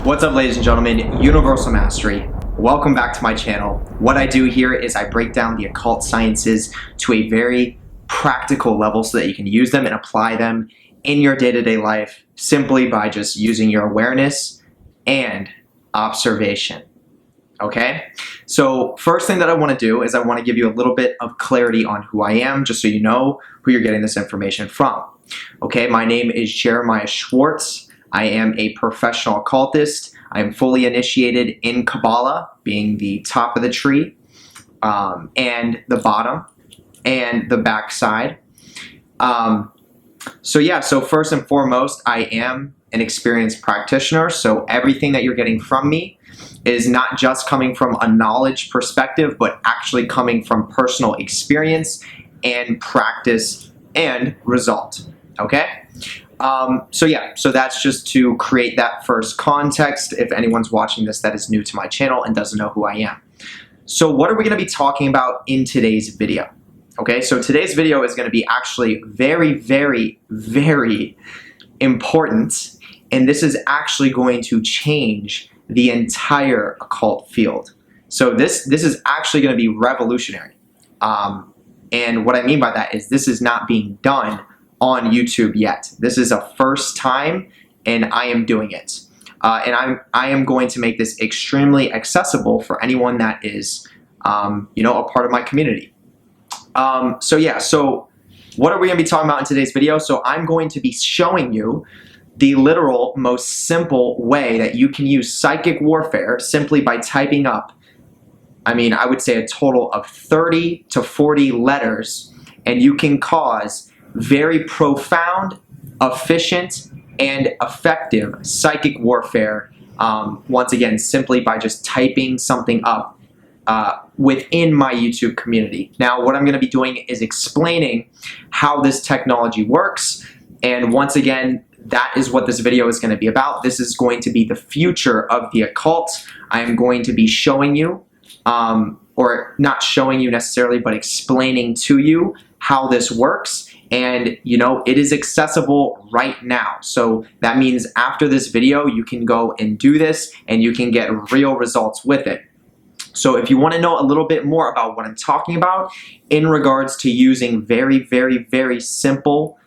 What's up, ladies and gentlemen? Universal Mastery. Welcome back to my channel. What I do here is I break down the occult sciences to a very practical level so that you can use them and apply them in your day-to-day life simply by just using your awareness and observation. Okay? So first thing that I want to do is I want to give you a little bit of clarity on who I am, just so you know who you're getting this information from. Okay, my name is Jeremiah Schwartz. I am a professional occultist. I am fully initiated in Kabbalah, being the top of the tree, and the bottom, and the backside. So first and foremost, I am an experienced practitioner, so everything that you're getting from me is not just coming from a knowledge perspective, but actually coming from personal experience and practice and result, okay? So that's just to create that first context if anyone's watching this that is new to my channel and doesn't know who I am. So what are we going to be talking about in today's video? Okay, so today's video is going to be actually very, very, very important, and this is actually going to change the entire occult field. So this is actually going to be revolutionary. And what I mean by that is this is not being done on YouTube yet. This is a first time, and I am doing it. And I am going to make this extremely accessible for anyone that is, a part of my community. So what are we going to be talking about in today's video? So I'm going to be showing you the literal most simple way that you can use psychic warfare simply by typing up, I would say a total of 30 to 40 letters, and you can cause very profound, efficient, and effective psychic warfare, once again, simply by just typing something up within my YouTube community. Now, what I'm going to be doing is explaining how this technology works, and once again, that is what this video is going to be about. This is going to be the future of the occult. I am going to be showing you, or not showing you necessarily, but explaining to you how this works. And it is accessible right now. So that means after this video, you can go and do this and you can get real results with it. So if you want to know a little bit more about what I'm talking about in regards to using very, very, very simple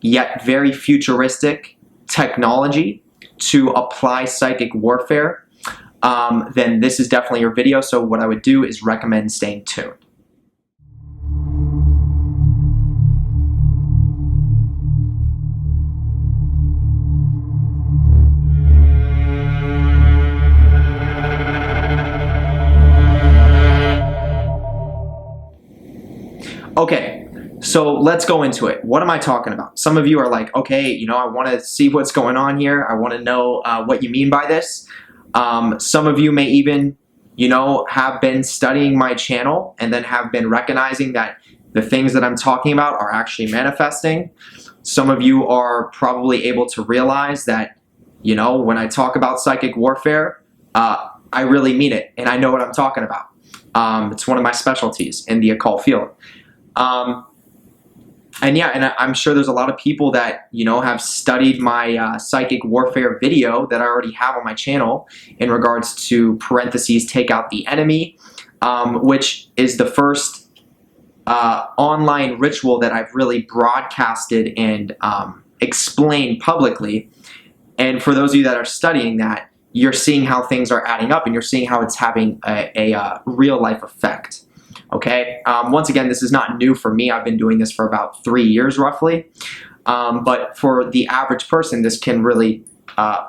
yet very futuristic technology to apply psychic warfare, then this is definitely your video. So what I would do is recommend staying tuned. Okay, so let's go into it. What am I talking about? Some of you are like, okay, I want to see what's going on here. I want to know what you mean by this. Some of you may even, have been studying my channel and then have been recognizing that the things that I'm talking about are actually manifesting. Some of you are probably able to realize that, when I talk about psychic warfare, I really mean it and I know what I'm talking about. It's one of my specialties in the occult field. And I'm sure there's a lot of people that, have studied my psychic warfare video that I already have on my channel in regards to parentheses, take out the enemy, which is the first online ritual that I've really broadcasted and explained publicly. And for those of you that are studying that, you're seeing how things are adding up and you're seeing how it's having a real life effect. Okay, once again, this is not new for me. I've been doing this for about 3 years roughly. But for the average person, this can really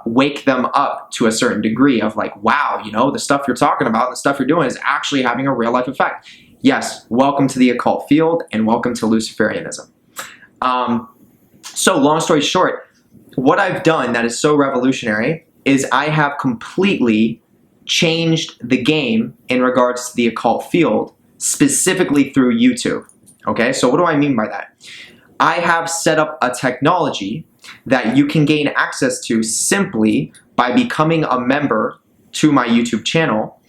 wake them up to a certain degree of like, wow, the stuff you're talking about, the stuff you're doing is actually having a real life effect. Yes, welcome to the occult field and welcome to Luciferianism. So long story short, what I've done that is so revolutionary is I have completely changed the game in regards to the occult field, specifically through YouTube. Okay, so what do I mean by that? I have set up a technology that you can gain access to simply by becoming a member to my YouTube channel,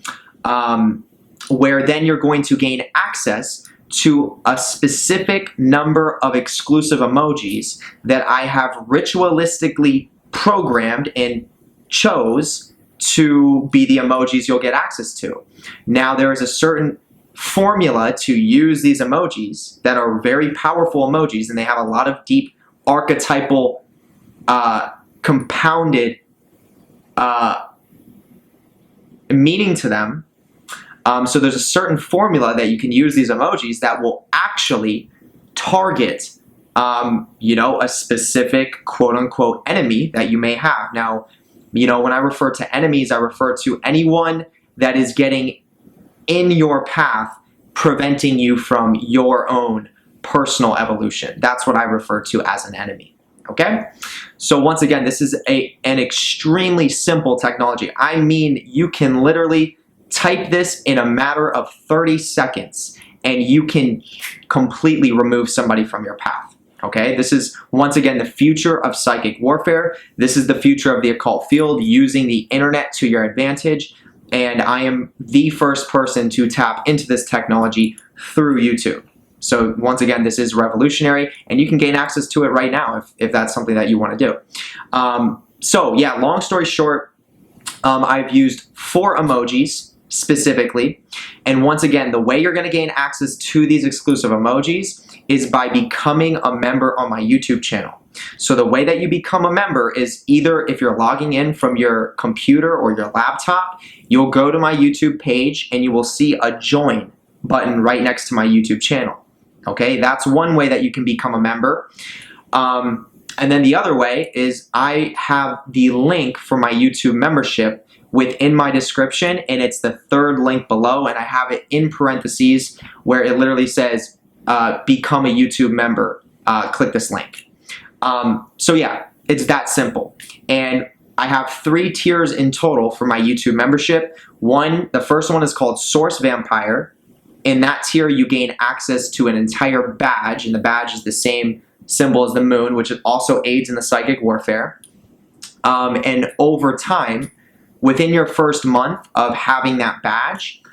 where then you're going to gain access to a specific number of exclusive emojis that I have ritualistically programmed and chose to be the emojis you'll get access to. Now, there is a certain formula to use these emojis that are very powerful emojis, and they have a lot of deep archetypal compounded meaning to them. So there's a certain formula that you can use these emojis that will actually target a specific quote-unquote enemy that you may have. Now, when I refer to enemies, I refer to anyone that is getting in your path, preventing you from your own personal evolution. That's what I refer to as an enemy. Okay? So once again, this is an extremely simple technology. I mean, you can literally type this in a matter of 30 seconds and you can completely remove somebody from your path. Okay? This is, once again, the future of psychic warfare. This is the future of the occult field, using the internet to your advantage. And I am the first person to tap into this technology through YouTube. So once again, this is revolutionary, and you can gain access to it right now if that's something that you want to do. So yeah, long story short, I've used 4 emojis specifically. And once again, the way you're going to gain access to these exclusive emojis is by becoming a member on my YouTube channel. So the way that you become a member is either if you're logging in from your computer or your laptop, you'll go to my YouTube page and you will see a join button right next to my YouTube channel. Okay, that's one way that you can become a member. And then the other way is I have the link for my YouTube membership within my description, and it's the 3rd link below, and I have it in parentheses where it literally says, become a YouTube member, click this link. So yeah, it's that simple. And I have 3 tiers in total for my YouTube membership. The first one is called Source Vampire. In that tier, you gain access to an entire badge, and the badge is the same symbol as the moon, which also aids in the psychic warfare. And over time, within your first month of having that badge,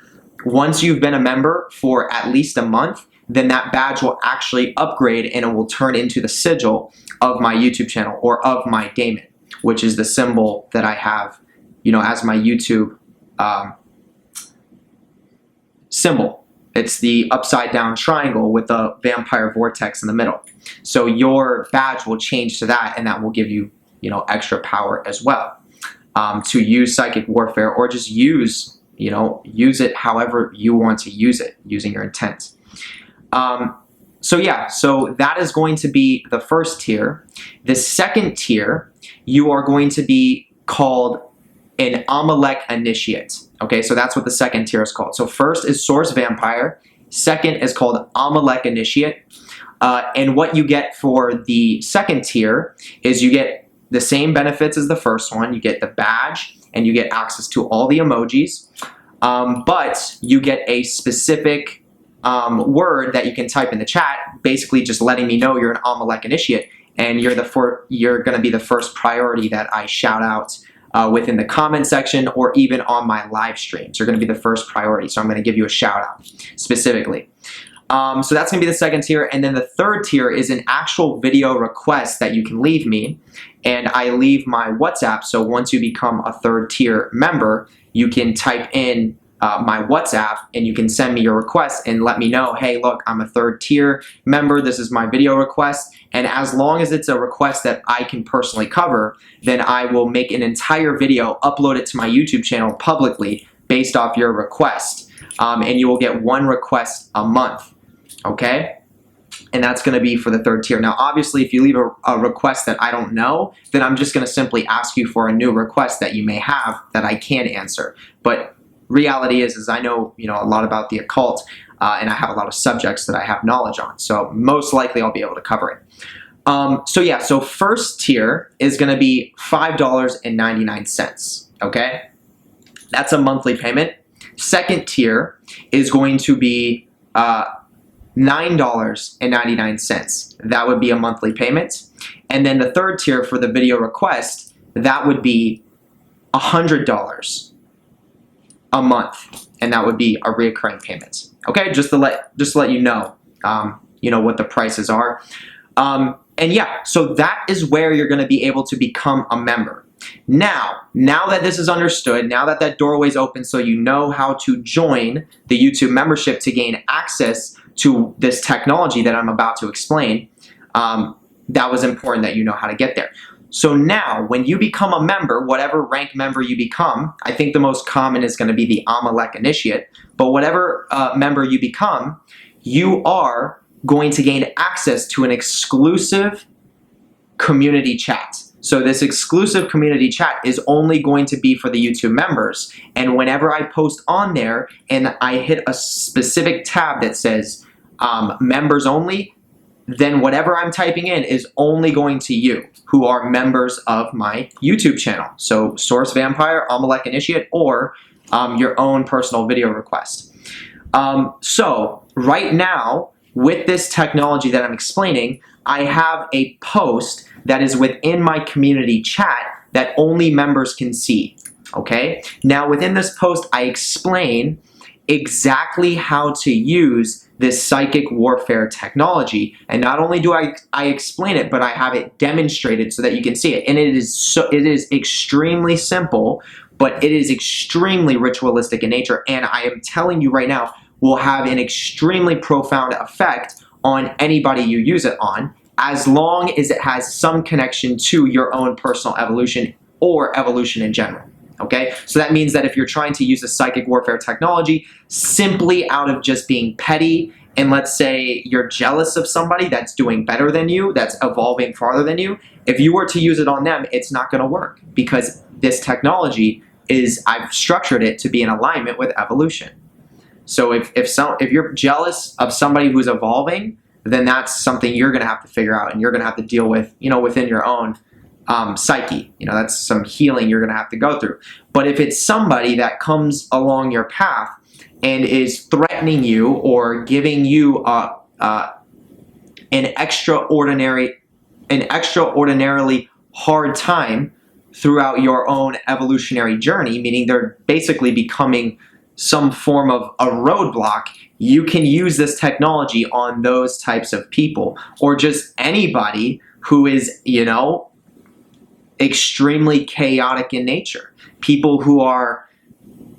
once you've been a member for at least a month, then that badge will actually upgrade and it will turn into the sigil of my YouTube channel, or of my daemon, which is the symbol that I have, as my YouTube symbol. It's the upside down triangle with the vampire vortex in the middle. So your badge will change to that, and that will give you, extra power as well, to use psychic warfare, or just use it however you want to use it, using your intent. So yeah, so that is going to be the first tier. The second tier, you are going to be called an Amalek Initiate. Okay, so that's what the second tier is called. So first is Source Vampire. Second is called Amalek Initiate. And what you get for the second tier is you get the same benefits as the first one. You get the badge and you get access to all the emojis. But you get a specific word that you can type in the chat, basically just letting me know you're an Amalek Initiate, and you're going to be the first priority that I shout out within the comment section, or even on my live streams. You're going to be the first priority, so I'm going to give you a shout out specifically. So that's going to be the second tier, and then the third tier is an actual video request that you can leave me, and I leave my WhatsApp. So once you become a third tier member, you can type in my WhatsApp and you can send me your request and let me know, hey, look, I'm a third tier member, this is my video request. And as long as it's a request that I can personally cover, then I will make an entire video, upload it to my YouTube channel publicly based off your request. And you will get 1 request a month, okay? And that's going to be for the third tier. Now, obviously, if you leave a request that I don't know, then I'm just going to simply ask you for a new request that you may have that I can answer. But reality is I know, a lot about the occult, and I have a lot of subjects that I have knowledge on. So most likely I'll be able to cover it. So yeah, so first tier is going to be $5.99, okay? That's a monthly payment. Second tier is going to be $9.99. That would be a monthly payment. And then the third tier for the video request, that would be $100 a month, and that would be a recurring payment. Okay, just to let you know, what the prices are. And yeah, so that is where you're going to be able to become a member. Now that this is understood, now that that doorway is open so you know how to join the YouTube membership to gain access to this technology that I'm about to explain, that was important that you know how to get there. So now, when you become a member, whatever rank member you become, I think the most common is going to be the Amalek Initiate, but whatever member you become, you are going to gain access to an exclusive community chat. So this exclusive community chat is only going to be for the YouTube members, and whenever I post on there and I hit a specific tab that says members only, then whatever I'm typing in is only going to you who are members of my YouTube channel. So Source Vampire, Amalek Initiate, or your own personal video request. So right now, with this technology that I'm explaining, I have a post that is within my community chat that only members can see, okay? Now within this post, I explain exactly how to use this psychic warfare technology, and not only do I explain it, but I have it demonstrated so that you can see it. And it is extremely simple, but it is extremely ritualistic in nature, and I am telling you right now, will have an extremely profound effect on anybody you use it on, as long as it has some connection to your own personal evolution or evolution in general. Okay, so that means that if you're trying to use a psychic warfare technology simply out of just being petty, and let's say you're jealous of somebody that's doing better than you, that's evolving farther than you, if you were to use it on them, it's not going to work, because this technology is, I've structured it to be in alignment with evolution. So if you're jealous of somebody who's evolving, then that's something you're going to have to figure out, and you're going to have to deal with, within your own psyche. That's some healing you're going to have to go through. But if it's somebody that comes along your path and is threatening you or giving you an extraordinarily hard time throughout your own evolutionary journey, meaning they're basically becoming some form of a roadblock, you can use this technology on those types of people, or just anybody who is, extremely chaotic in nature. People who are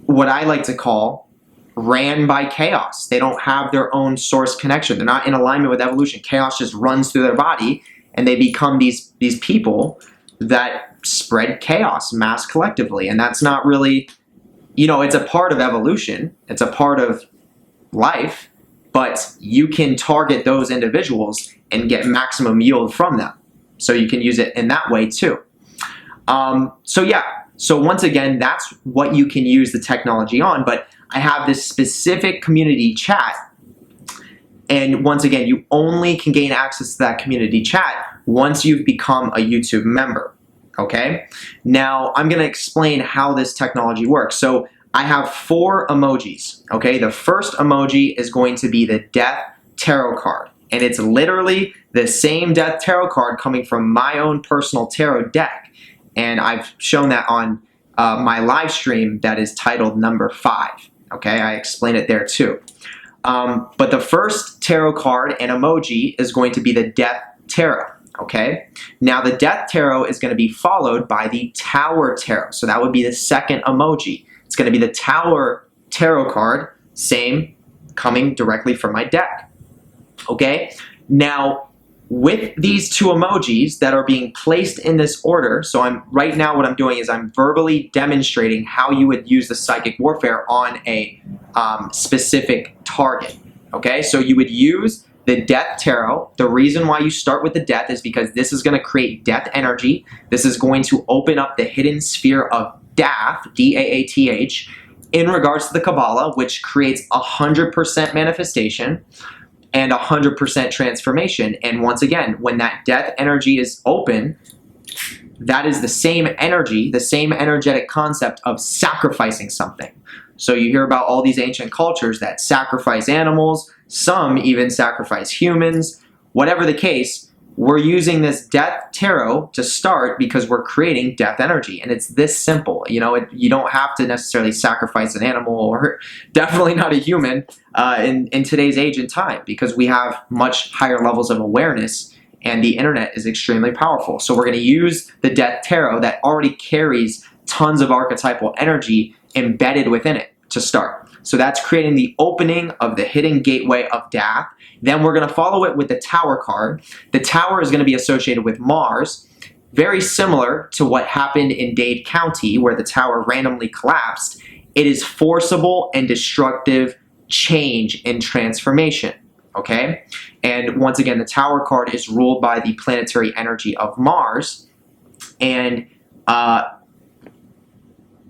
what I like to call ran by chaos. They don't have their own source connection. They're not in alignment with evolution. Chaos just runs through their body, and they become these people that spread chaos mass collectively. And that's not really, it's a part of evolution. It's a part of life, but you can target those individuals and get maximum yield from them. So you can use it in that way too. So once again, that's what you can use the technology on, but I have this specific community chat, and once again, you only can gain access to that community chat once you've become a YouTube member, okay? Now, I'm gonna explain how this technology works. So I have 4 emojis, okay? The first emoji is going to be the Death Tarot card, and it's literally the same Death Tarot card coming from my own personal tarot deck. And I've shown that on my live stream that is titled number 5. Okay, I explain it there too. But the first tarot card and emoji is going to be the Death Tarot. Okay, now the Death Tarot is going to be followed by the Tower Tarot. So that would be the second emoji. It's going to be the Tower Tarot card, same, coming directly from my deck. Okay, now with these 2 emojis that are being placed in this order, so right now what I'm doing is I'm verbally demonstrating how you would use the psychic warfare on a specific target. Okay, so you would use the Death Tarot. The reason why you start with the Death is because this is going to create death energy. This is going to open up the hidden sphere of Daath, D-A-A-T-H, in regards to the Kabbalah, which creates 100% manifestation and 100% transformation. And once again, when that death energy is open, that is the same energy, the same energetic concept of sacrificing something. So you hear about all these ancient cultures that sacrifice animals, some even sacrifice humans. Whatever the case, we're using this Death Tarot to start because we're creating death energy, and it's this simple. You don't have to necessarily sacrifice an animal, or definitely not a human in today's age and time, because we have much higher levels of awareness and the internet is extremely powerful. So we're going to use the Death Tarot that already carries tons of archetypal energy embedded within it to start. So that's creating the opening of the hidden gateway of death. Then we're going to follow it with the Tower card. The Tower is going to be associated with Mars, very similar to what happened in Dade County where the tower randomly collapsed. It is forcible and destructive change and transformation, okay? And once again, the Tower card is ruled by the planetary energy of Mars. And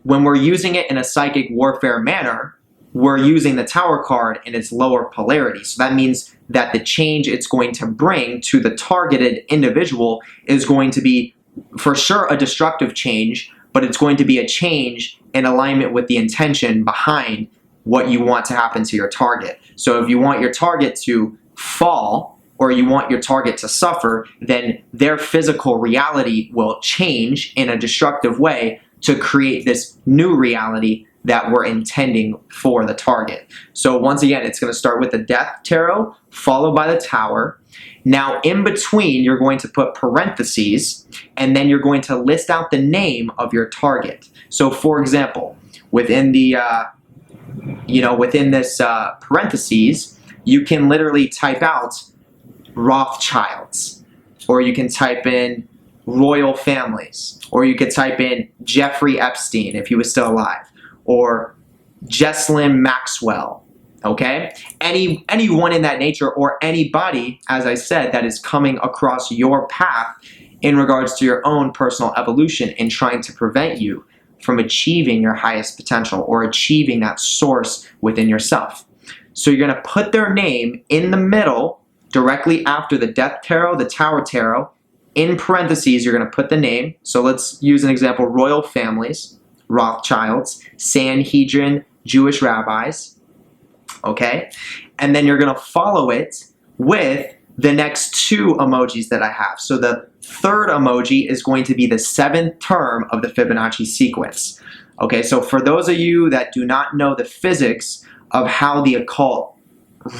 when we're using it in a psychic warfare manner, we're using the Tower card in its lower polarity. So that means that the change it's going to bring to the targeted individual is going to be, for sure, a destructive change, but it's going to be a change in alignment with the intention behind what you want to happen to your target. So if you want your target to fall or you want your target to suffer, then their physical reality will change in a destructive way to create this new reality that we're intending for the target. So once again, it's going to start with the Death Tarot, followed by the Tower. Now in between, you're going to put parentheses, and then you're going to list out the name of your target. So for example, within the, within this parentheses, you can literally type out Rothschilds, or you can type in royal families, or you could type in Jeffrey Epstein if he was still alive, or Jesslyn Maxwell, okay? Anyone in that nature, or anybody, as I said, that is coming across your path in regards to your own personal evolution and trying to prevent you from achieving your highest potential or achieving that source within yourself. So you're gonna put their name in the middle, directly after the Death Tarot, the Tower Tarot. In parentheses, you're gonna put the name. So let's use an example, royal families, Rothschilds, Sanhedrin, Jewish rabbis, okay? And then you're gonna follow it with the next two emojis that I have. So the third emoji is going to be the seventh term of the Fibonacci sequence. Okay, so for those of you that do not know the physics of how the occult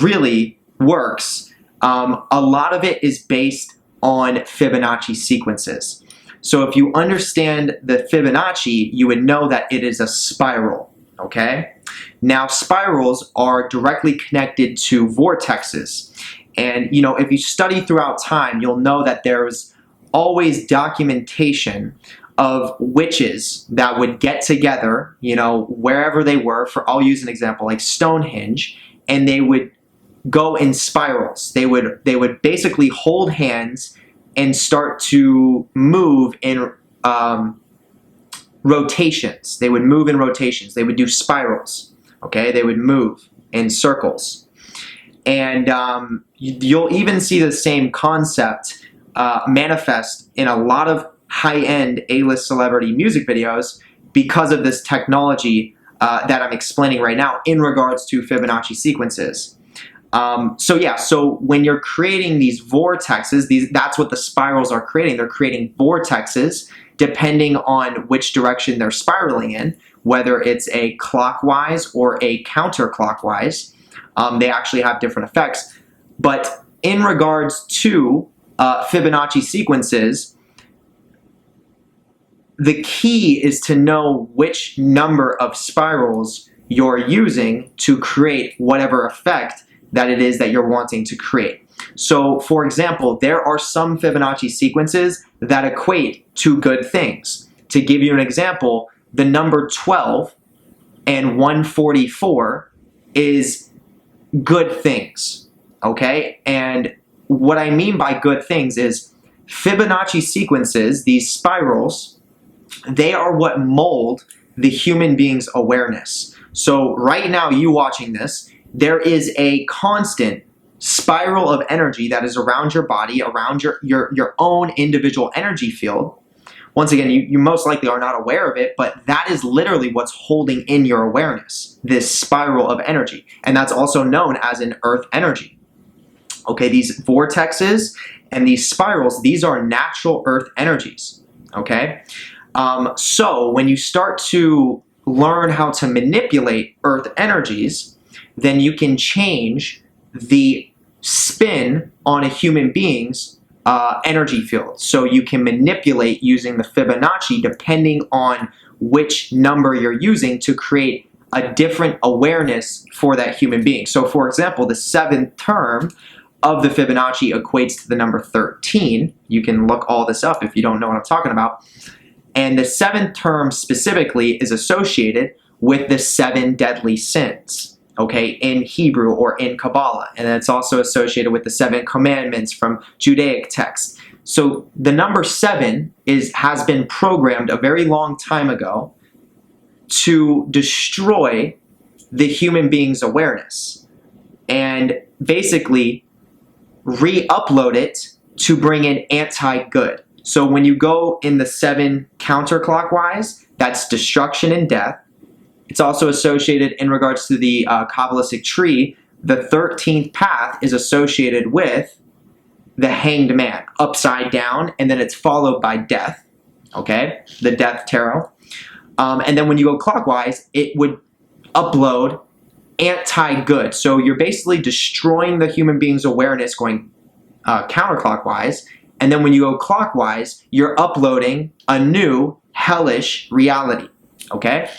really works, a lot of it is based on Fibonacci sequences. So if you understand the Fibonacci, you would know that it is a spiral, okay? Now spirals are directly connected to vortexes. And if you study throughout time, you'll know that there's always documentation of witches that would get together, wherever they were, I'll use an example like Stonehenge, and they would go in spirals. They would basically hold hands and start to move in rotations. They would move in rotations. They would do spirals, okay? They would move in circles. And you'll even see the same concept manifest in a lot of high-end A-list celebrity music videos because of this technology that I'm explaining right now in regards to Fibonacci sequences. So when you're creating these vortexes, that's what the spirals are creating. They're creating vortexes depending on which direction they're spiraling in, whether it's a clockwise or a counterclockwise. They actually have different effects. But in regards to Fibonacci sequences, the key is to know which number of spirals you're using to create whatever effect that it is that you're wanting to create. So, for example, there are some Fibonacci sequences that equate to good things. To give you an example, the number 12 and 144 is good things, okay? And what I mean by good things is Fibonacci sequences, these spirals, they are what mold the human being's awareness. So right now, you watching this, there is a constant spiral of energy that is around your body, around your own individual energy field. Once again, you most likely are not aware of it, but that is literally what's holding in your awareness, this spiral of energy. And that's also known as an earth energy. Okay, these vortexes and these spirals, these are natural earth energies, okay? So when you start to learn how to manipulate earth energies, then you can change the spin on a human being's energy field. So you can manipulate using the Fibonacci depending on which number you're using to create a different awareness for that human being. So for example, the 7th term of the Fibonacci equates to the number 13. You can look all this up if you don't know what I'm talking about. And the 7th term specifically is associated with the 7 deadly sins, okay, in Hebrew or in Kabbalah. And it's also associated with the 7 commandments from Judaic texts. So the number 7 has been programmed a very long time ago to destroy the human being's awareness and basically re-upload it to bring in anti-good. So when you go in the 7 counterclockwise, that's destruction and death. It's also associated in regards to the Kabbalistic tree. The 13th path is associated with the hanged man, upside down, and then it's followed by death, okay? The death tarot. And then when you go clockwise, it would upload anti-good. So you're basically destroying the human being's awareness going counterclockwise. And then when you go clockwise, you're uploading a new hellish reality, okay?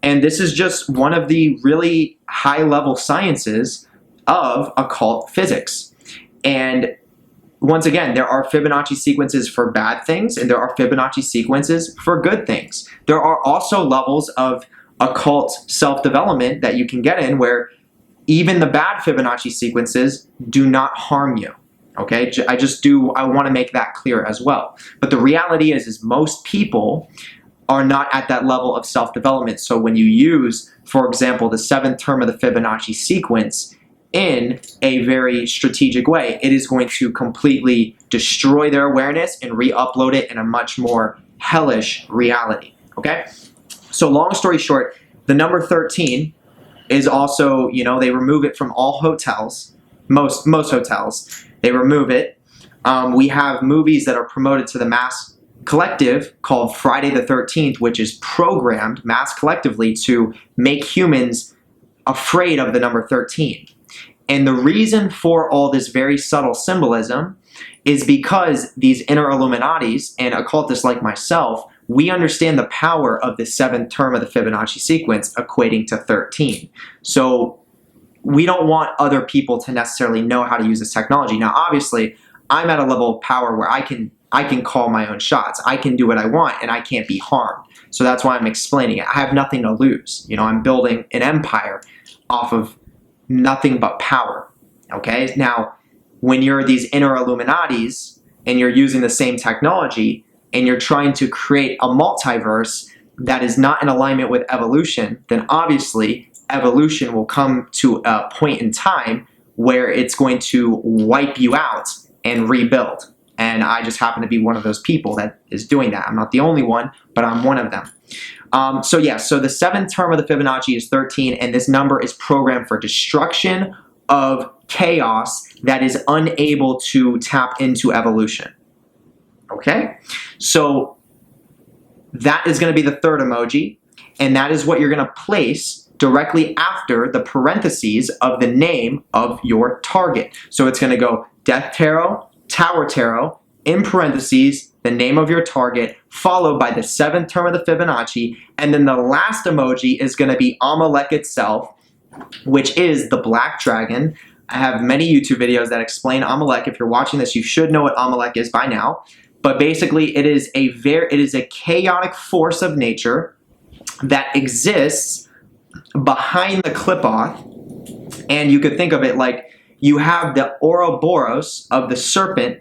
And this is just one of the really high-level sciences of occult physics. And once again, there are Fibonacci sequences for bad things, and there are Fibonacci sequences for good things. There are also levels of occult self-development that you can get in where even the bad Fibonacci sequences do not harm you. Okay, I want to make that clear as well. But the reality is most people are not at that level of self-development. So when you use, for example, the 7th term of the Fibonacci sequence in a very strategic way, it is going to completely destroy their awareness and re-upload it in a much more hellish reality. Okay? So long story short, the number 13 is also, they remove it from all hotels, most hotels. They remove it. We have movies that are promoted to the mass collective called Friday the 13th, which is programmed mass collectively to make humans afraid of the number 13. And the reason for all this very subtle symbolism is because these inner Illuminatis and occultists like myself, we understand the power of the 7th term of the Fibonacci sequence equating to 13. So we don't want other people to necessarily know how to use this technology. Now, obviously, I'm at a level of power where I can call my own shots. I can do what I want, and I can't be harmed. So that's why I'm explaining it. I have nothing to lose. I'm building an empire off of nothing but power. Okay? Now, when you're these inner Illuminatis and you're using the same technology and you're trying to create a multiverse that is not in alignment with evolution, then obviously evolution will come to a point in time where it's going to wipe you out and rebuild. And I just happen to be one of those people that is doing that. I'm not the only one, but I'm one of them. So the 7th term of the Fibonacci is 13, and this number is programmed for destruction of chaos that is unable to tap into evolution. Okay? So that is going to be the 3rd emoji, and that is what you're going to place directly after the parentheses of the name of your target. So it's going to go Death Tarot, Tower Tarot, in parentheses, the name of your target, followed by the 7th term of the Fibonacci, and then the last emoji is going to be Amalek itself, which is the black dragon. I have many YouTube videos that explain Amalek. If you're watching this, you should know what Amalek is by now. But basically, it is a chaotic force of nature that exists behind the Qliphoth, and you could think of it like you have the Ouroboros of the serpent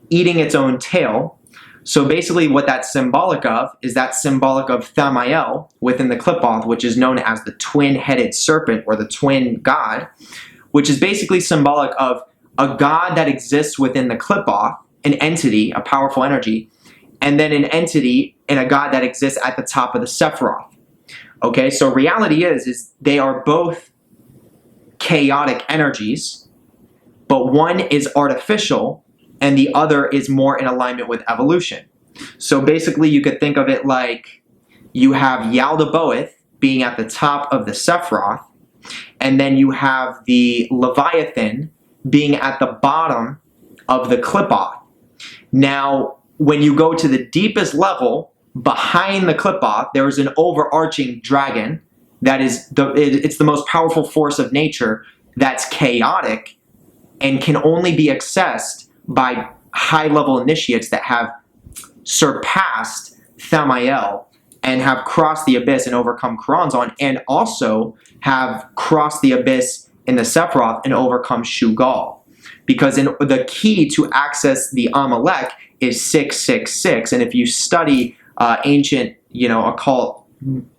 eating its own tail. So basically what that's symbolic of is that symbolic of Thamael within the Qliphoth, which is known as the twin-headed serpent or the twin god, which is basically symbolic of a god that exists within the Qliphoth, an entity, a powerful energy, and then an entity and a god that exists at the top of the Sephiroth. Okay, so reality is they are both chaotic energies, but one is artificial and the other is more in alignment with evolution. So basically you could think of it like you have Yaldabaoth being at the top of the Sephiroth, and then you have the Leviathan being at the bottom of the Qliphoth. Now, when you go to the deepest level, behind the clip-off, there is an overarching dragon that is it's the most powerful force of nature that's chaotic and can only be accessed by high-level initiates that have surpassed Thamiel and have crossed the abyss and overcome Karanzon, and also have crossed the abyss in the Sephiroth and overcome Shugal. Because the key to access the Amalek is 666, and if you study ancient, occult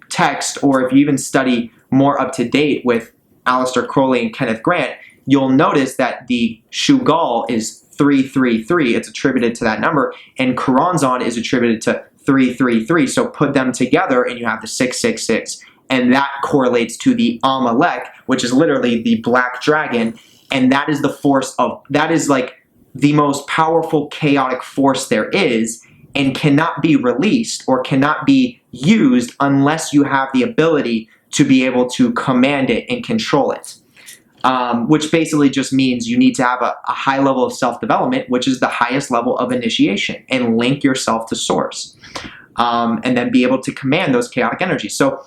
text, or if you even study more up to date with Aleister Crowley and Kenneth Grant, you'll notice that the Shugal is 333. It's attributed to that number, and Karanzon is attributed to 333. So put them together, and you have the 666, and that correlates to the Amalek, which is literally the black dragon, and that is the force of that is like the most powerful chaotic force there is, and cannot be released or cannot be used unless you have the ability to be able to command it and control it. Which basically just means you need to have a high level of self-development, which is the highest level of initiation, and link yourself to source. And then be able to command those chaotic energies. So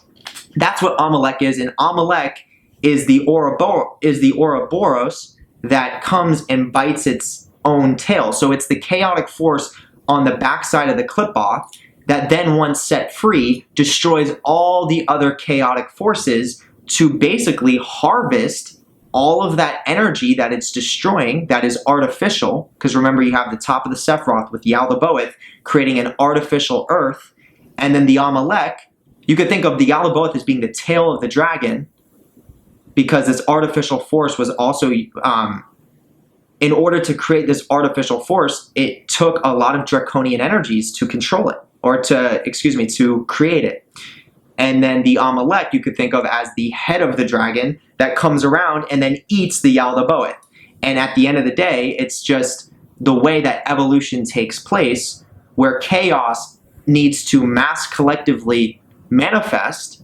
that's what Amalek is, and Amalek is the Ouroboros that comes and bites its own tail. So it's the chaotic force on the backside of the clip-off that then, once set free, destroys all the other chaotic forces to basically harvest all of that energy that it's destroying that is artificial. Because remember, you have the top of the Sephiroth with Yaldabaoth creating an artificial earth, and then the Amalek, you could think of the Yaldabaoth as being the tail of the dragon, because this artificial force was also, in order to create this artificial force, it took a lot of draconian energies to control it, or to create it. And then the Amalek you could think of as the head of the dragon that comes around and then eats the Yaldabaoth. And at the end of the day, it's just the way that evolution takes place, where chaos needs to mass collectively manifest.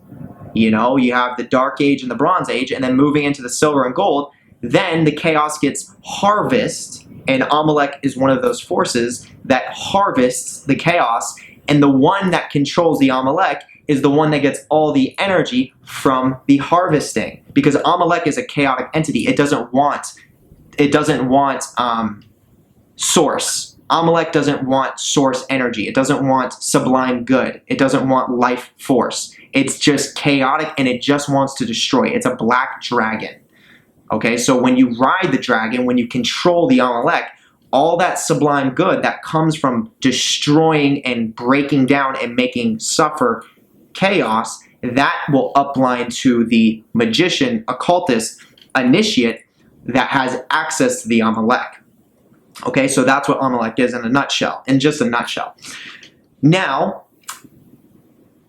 You have the Dark Age and the Bronze Age, and then moving into the Silver and Gold, then the chaos gets harvested, and Amalek is one of those forces that harvests the chaos, and the one that controls the Amalek is the one that gets all the energy from the harvesting, because Amalek is a chaotic entity. It doesn't want source. Amalek doesn't want source energy. It doesn't want sublime good. It doesn't want life force. It's just chaotic, and it just wants to destroy. It's a black dragon. Okay, so when you ride the dragon, when you control the Amalek, all that sublime good that comes from destroying and breaking down and making suffer chaos, that will upline to the magician, occultist, initiate that has access to the Amalek. Okay, so that's what Amalek is in just a nutshell. Now,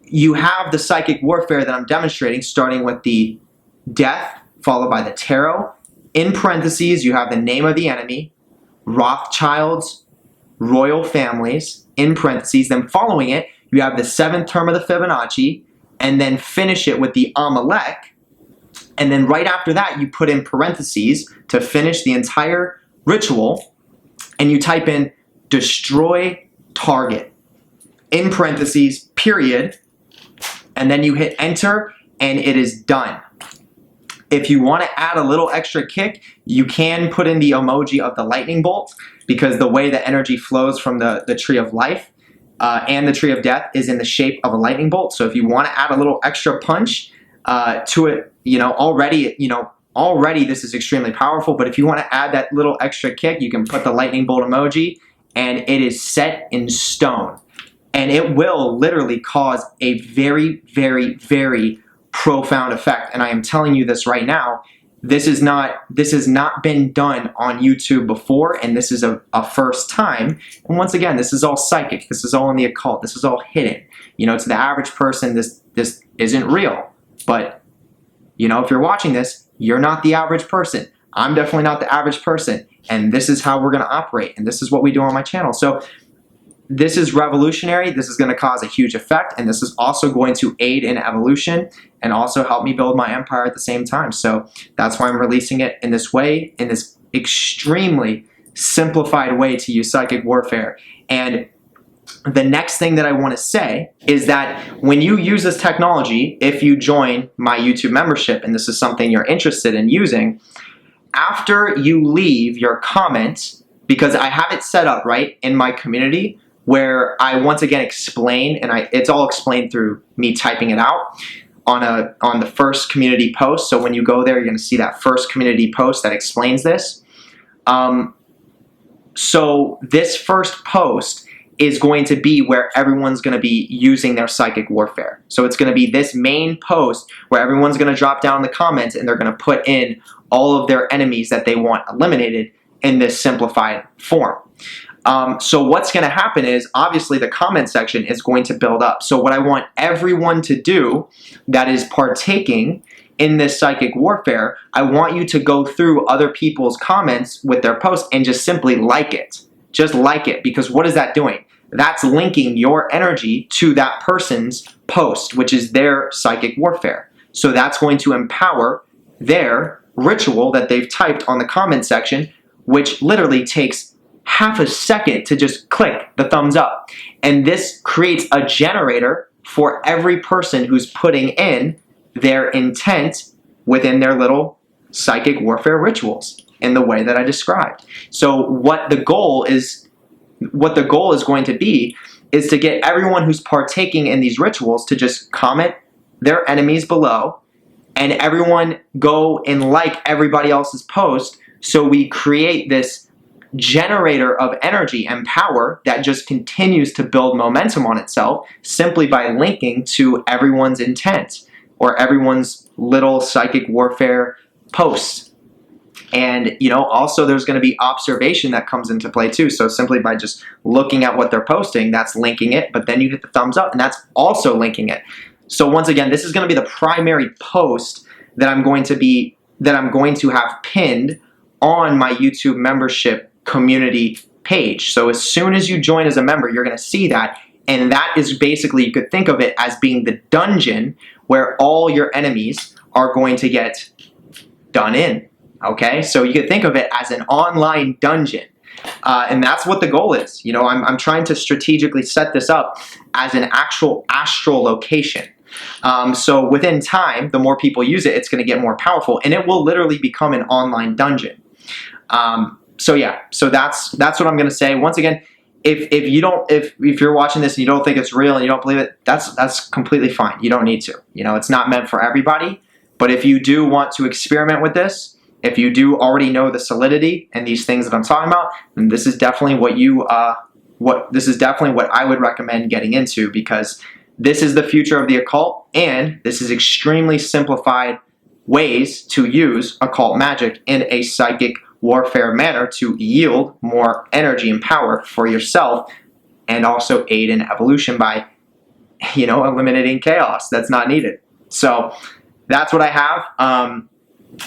you have the psychic warfare that I'm demonstrating, starting with the death, followed by the tarot. In parentheses, you have the name of the enemy, Rothschilds, royal families, in parentheses. Then following it, you have the 7th term of the Fibonacci, and then finish it with the Amalek. And then right after that, you put in parentheses to finish the entire ritual, and you type in destroy target, in parentheses, period, and then you hit enter, and it is done. If you want to add a little extra kick, you can put in the emoji of the lightning bolt, because the way the energy flows from the tree of life and the tree of death is in the shape of a lightning bolt. So if you want to add a little extra punch to it, already this is extremely powerful, but if you want to add that little extra kick, you can put the lightning bolt emoji, and it is set in stone. And it will literally cause a very, very, very profound effect. And I am telling you this right now, this has not been done on YouTube before, and this is a first time. And once again, this is all psychic. This is all in the occult. This is all hidden. To the average person, this isn't real. But, if you're watching this, you're not the average person. I'm definitely not the average person. And this is how we're going to operate. And this is what we do on my channel. So this is revolutionary. This is going to cause a huge effect. And this is also going to aid in evolution and also help me build my empire at the same time. So that's why I'm releasing it in this way, in this extremely simplified way to use psychic warfare. And the next thing that I want to say is that when you use this technology, if you join my YouTube membership, and this is something you're interested in using, after you leave your comment, because I have it set up right in my community where I once again explain, and it's all explained through me typing it out on the first community post. So when you go there, you're going to see that first community post that explains this. So this first post is going to be where everyone's going to be using their psychic warfare. So it's going to be this main post where everyone's going to drop down in the comments and they're going to put in all of their enemies that they want eliminated in this simplified form. So what's going to happen is, obviously, the comment section is going to build up. So what I want everyone to do that is partaking in this psychic warfare, I want you to go through other people's comments with their posts and just simply like it. Just like it, because what is that doing? That's linking your energy to that person's post, which is their psychic warfare. So that's going to empower their ritual that they've typed on the comment section, which literally takes half a second to just click the thumbs up. And this creates a generator for every person who's putting in their intent within their little psychic warfare rituals in the way that I described. So what the goal is going to be is to get everyone who's partaking in these rituals to just comment their enemies below, and everyone go and like everybody else's post, so we create this generator of energy and power that just continues to build momentum on itself simply by linking to everyone's intent or everyone's little psychic warfare posts. And, also there's going to be observation that comes into play too. So simply by just looking at what they're posting, that's linking it, but then you hit the thumbs up and that's also linking it. So once again, this is going to be the primary post that I'm going to have pinned on my YouTube membership community page. So as soon as you join as a member, you're going to see that. And that is basically, you could think of it as being the dungeon where all your enemies are going to get done in. Okay, so you could think of it as an online dungeon, and that's what the goal is. I'm trying to strategically set this up as an actual astral location. So within time, the more people use it, it's going to get more powerful, and it will literally become an online dungeon. So that's what I'm going to say. Once again, if you're watching this and you don't think it's real and you don't believe it, that's completely fine. You don't need to. It's not meant for everybody. But if you do want to experiment with this, if you do already know the solidity and these things that I'm talking about, then this is definitely what I would recommend getting into, because this is the future of the occult, and this is extremely simplified ways to use occult magic in a psychic warfare manner to yield more energy and power for yourself, and also aid in evolution by, eliminating chaos that's not needed. So that's what I have.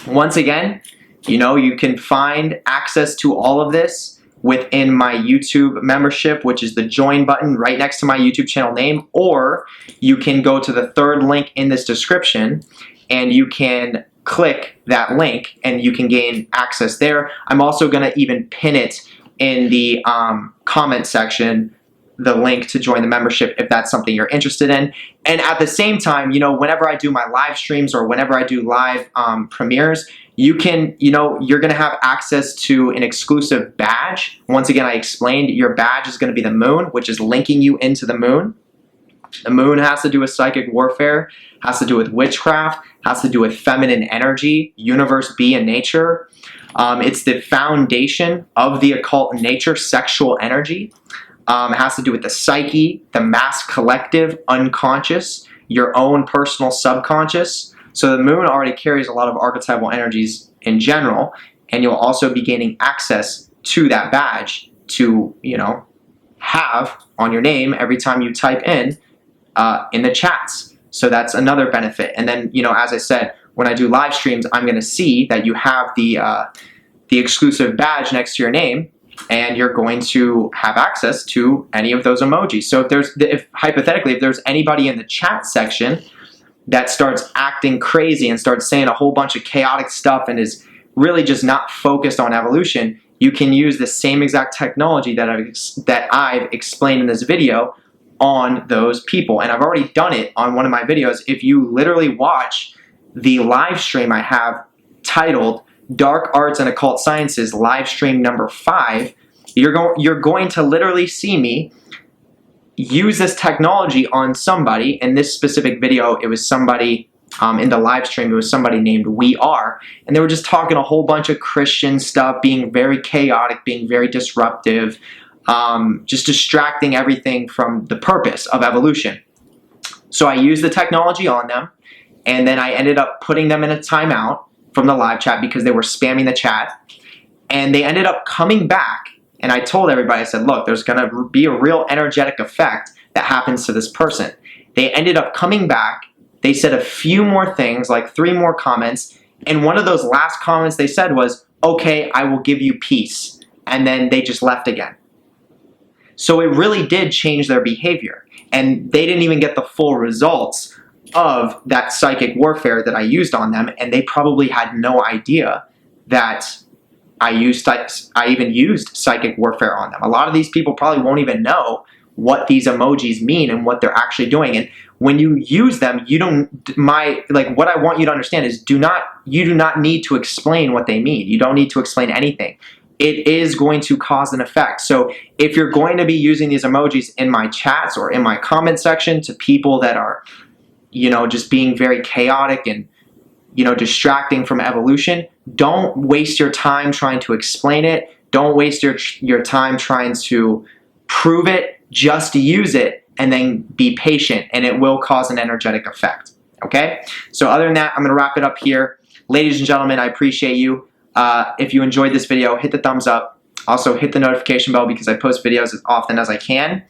Once again, you can find access to all of this within my YouTube membership, which is the join button right next to my YouTube channel name, or you can go to the third link in this description and you can click that link and you can gain access there. I'm also going to even pin it in the comment section, the link to join the membership, if that's something you're interested in. And at the same time, whenever I do my live streams or whenever I do live premieres, you're going to have access to an exclusive badge. Once again, I explained your badge is going to be the moon, which is linking you into the moon. The moon has to do with psychic warfare, has to do with witchcraft, has to do with feminine energy, universe, be, and nature. It's the foundation of the occult nature, sexual energy. It has to do with the psyche, the mass collective, unconscious, your own personal subconscious. So the moon already carries a lot of archetypal energies in general, and you'll also be gaining access to that badge to, have on your name every time you type in the chats. So that's another benefit. And then, as I said, when I do live streams, I'm going to see that you have the exclusive badge next to your name, and you're going to have access to any of those emojis. So hypothetically, if there's anybody in the chat section that starts acting crazy and starts saying a whole bunch of chaotic stuff and is really just not focused on evolution, you can use the same exact technology that I've explained in this video on those people. And I've already done it on one of my videos. If you literally watch the live stream I have titled Dark Arts and Occult Sciences live stream number 5, you're going to literally see me use this technology on somebody. In this specific video, it was somebody in the live stream, it was somebody named We Are, and they were just talking a whole bunch of Christian stuff, being very chaotic, being very disruptive, just distracting everything from the purpose of evolution. So I used the technology on them, and then I ended up putting them in a timeout from the live chat because they were spamming the chat, and they ended up coming back, and I told everybody, I said, look, there's going to be a real energetic effect that happens to this person. They ended up coming back. They said a few more things, like 3 more comments, and one of those last comments they said was, okay, I will give you peace, and then they just left again. So it really did change their behavior, and they didn't even get the full results of that psychic warfare that I used on them, and they probably had no idea that I even used psychic warfare on them. A lot of these people probably won't even know what these emojis mean and what they're actually doing. And when you use them, what I want you to understand is you do not need to explain what they mean. You don't need to explain anything. It is going to cause an effect. So if you're going to be using these emojis in my chats or in my comment section to people that are, just being very chaotic and, distracting from evolution, don't waste your time trying to explain it. Don't waste your time trying to prove it. Just use it and then be patient, and it will cause an energetic effect. Okay? So other than that, I'm going to wrap it up here. Ladies and gentlemen, I appreciate you. If you enjoyed this video, hit the thumbs up. Also, hit the notification bell because I post videos as often as I can.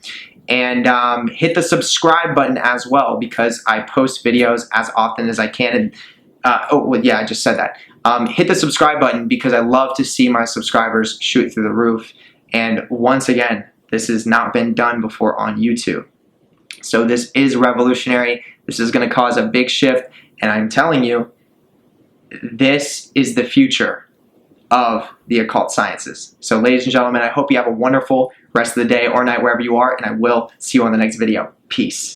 And hit the subscribe button as well because I post videos as often as I can. And I just said that. Hit the subscribe button because I love to see my subscribers shoot through the roof. And once again, this has not been done before on YouTube. So this is revolutionary. This is going to cause a big shift. And I'm telling you, this is the future of the occult sciences. So ladies and gentlemen, I hope you have a wonderful rest of the day or night wherever you are, and I will see you on the next video. Peace.